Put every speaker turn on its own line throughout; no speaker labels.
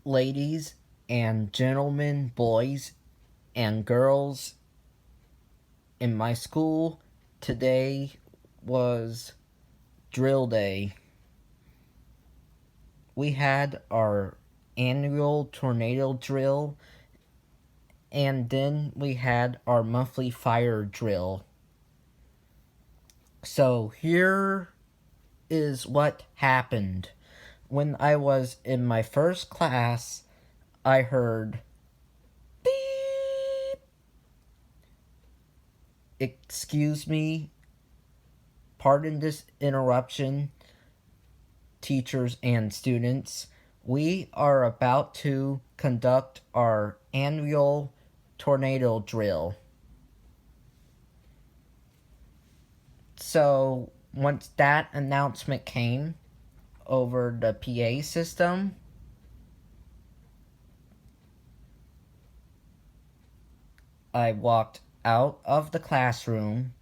Ladies and gentlemen, boys and girls, in my school, today was drill day. We had our annual tornado drill, and then we had our monthly fire drill. So here is what happened. When I was in my first class, I heard beep. Excuse me, pardon this interruption, teachers and students. We are about to conduct our annual tornado drill. So, once that announcement came over the PA system, I walked out of the classroom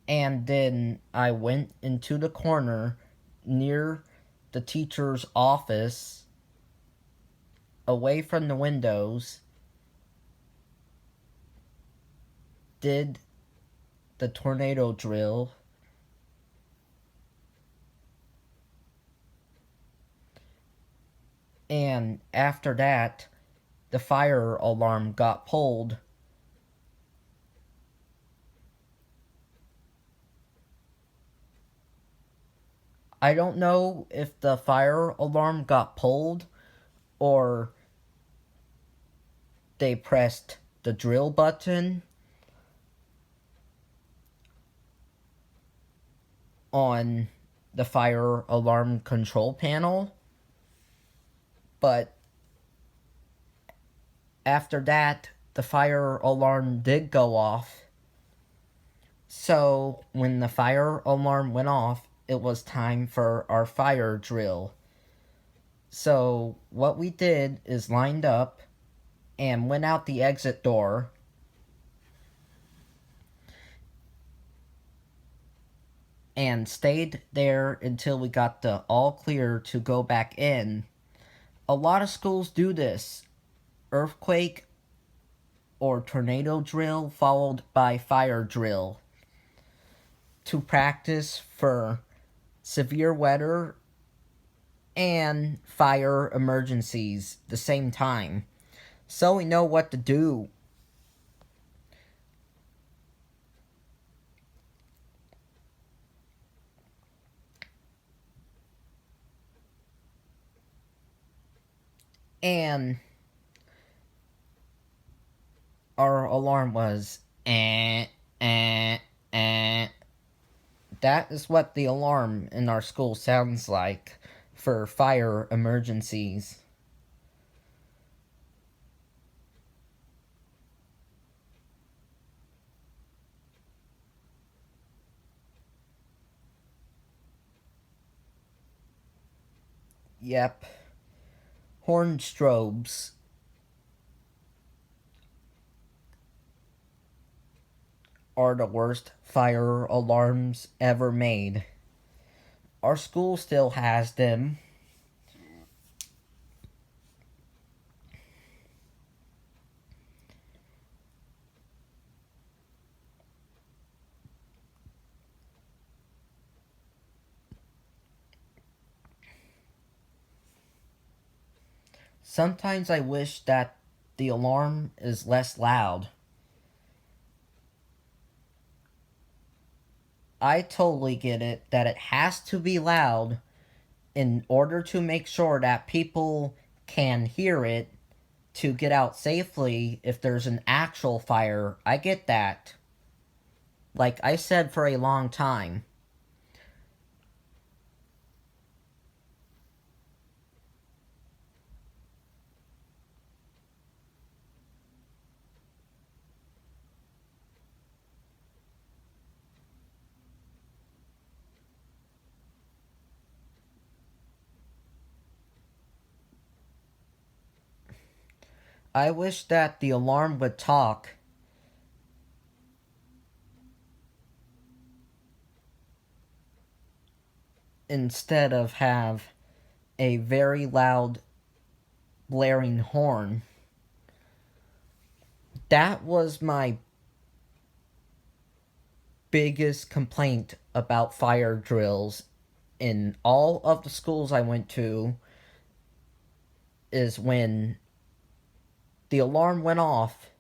and then I went into the corner near the teacher's office, away from the windows, did the tornado drill, and after that, the fire alarm got pulled. I don't know if the fire alarm got pulled or they pressed the drill button on the fire alarm control panel, but after that, the fire alarm did go off. So when the fire alarm went off, it was time for our fire drill. So what we did is lined up and went out the exit door, and stayed there until we got the all clear to go back in. A lot of schools do this. Earthquake or tornado drill followed by fire drill to practice for severe weather and fire emergencies the same time, so we know what to do. And our alarm was eh. That is what the alarm in our school sounds like for fire emergencies. Yep. Horn strobes are the worst fire alarms ever made. Our school still has them. Sometimes I wish that the alarm is less loud. I totally get it that it has to be loud in order to make sure that people can hear it to get out safely if there's an actual fire. I get that. Like I said for a long time. I wish that the alarm would talk instead of have a very loud blaring horn. That was my biggest complaint about fire drills in all of the schools I went to, is when the alarm went off,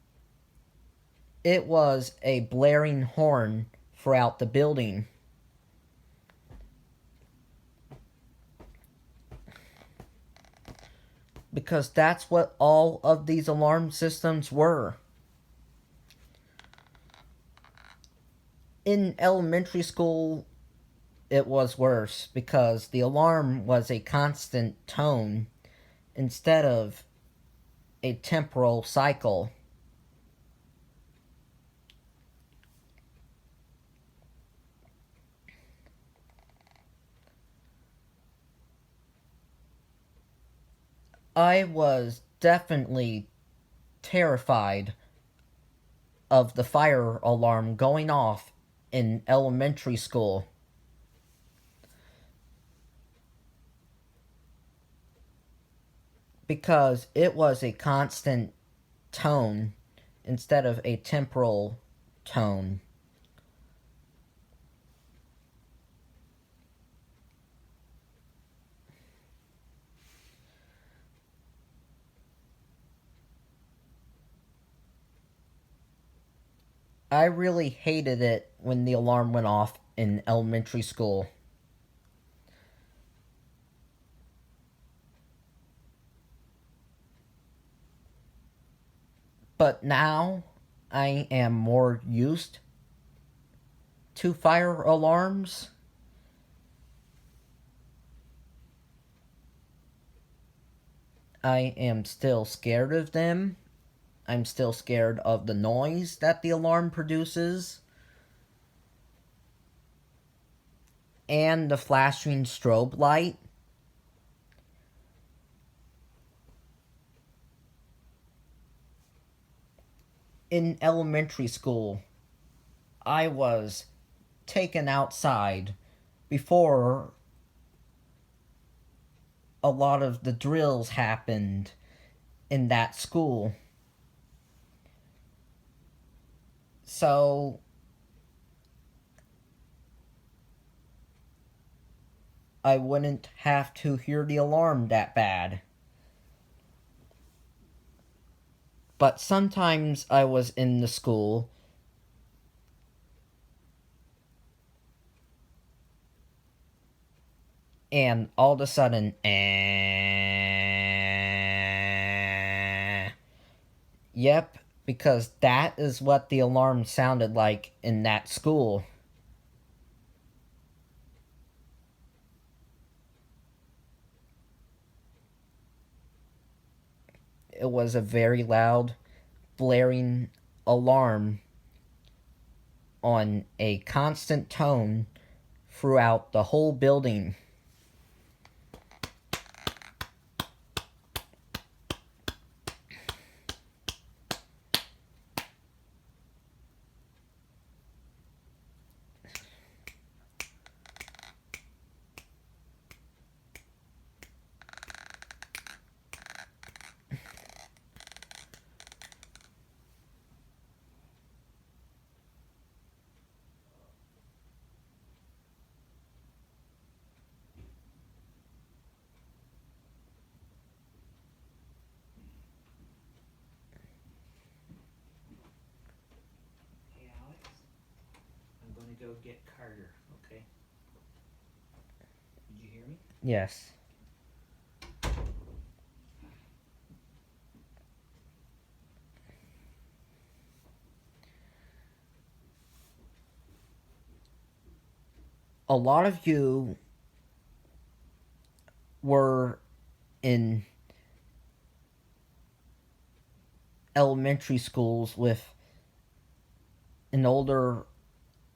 it was a blaring horn throughout the building. Because that's what all of these alarm systems were. In elementary school, it was worse because the alarm was a constant tone instead of a temporal cycle. I was definitely terrified of the fire alarm going off in elementary school. Because it was a constant tone instead of a temporal tone. I really hated it when the alarm went off in elementary school. But now I am more used to fire alarms. I am still scared of them. I'm still scared of the noise that the alarm produces. And the flashing strobe light. In elementary school, I was taken outside before a lot of the drills happened in that school. So I wouldn't have to hear the alarm that bad. But sometimes I was in the school and all of a sudden, Yep, because that is what the alarm sounded like in that school. It was a very loud, blaring alarm on a constant tone throughout the whole building.
Hey Alex, I'm going to go get Carter, okay? Did you hear me?
Yes. A lot of you were in elementary schools with an older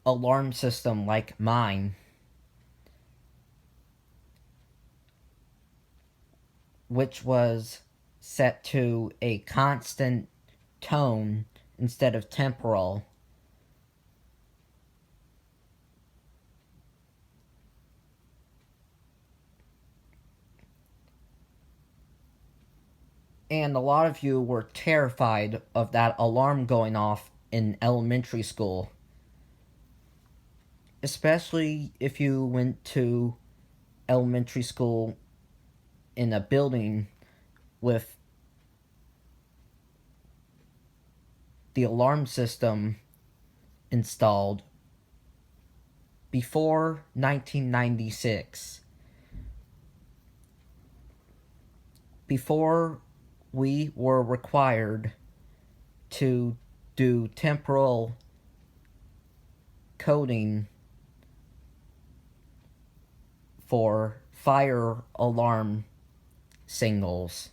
alarm system like mine, which was set to a constant tone instead of temporal. And a lot of you were terrified of that alarm going off in elementary school. Especially if you went to elementary school in a building with the alarm system installed before 1996. Before we were required to do temporal coding for fire alarm signals.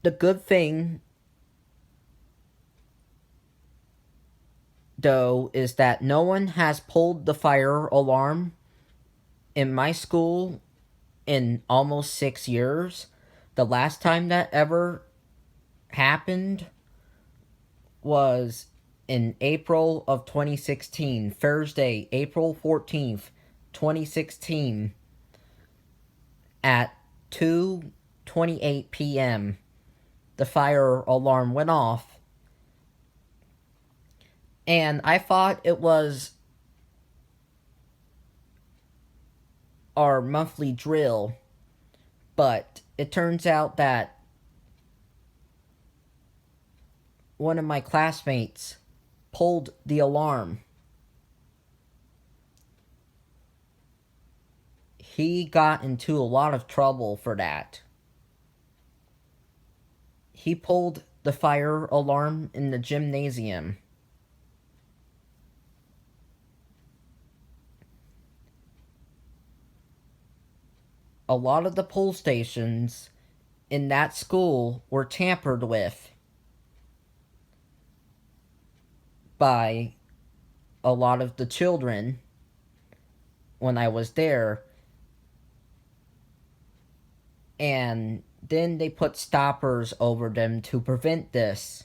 The good thing, though, is that no one has pulled the fire alarm in my school in almost 6 years. The last time that ever happened was in April of 2016, Thursday, April 14th, 2016, at 2:28 p.m. The fire alarm went off, and I thought it was our monthly drill, but it turns out that one of my classmates pulled the alarm. He got into a lot of trouble for that. He pulled the fire alarm in the gymnasium. A lot of the pull stations in that school were tampered with by a lot of the children when I was there, and then they put stoppers over them to prevent this.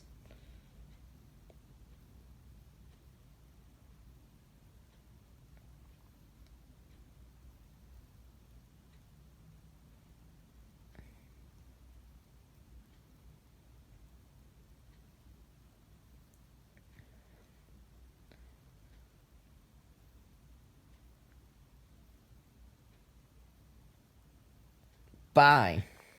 Bye.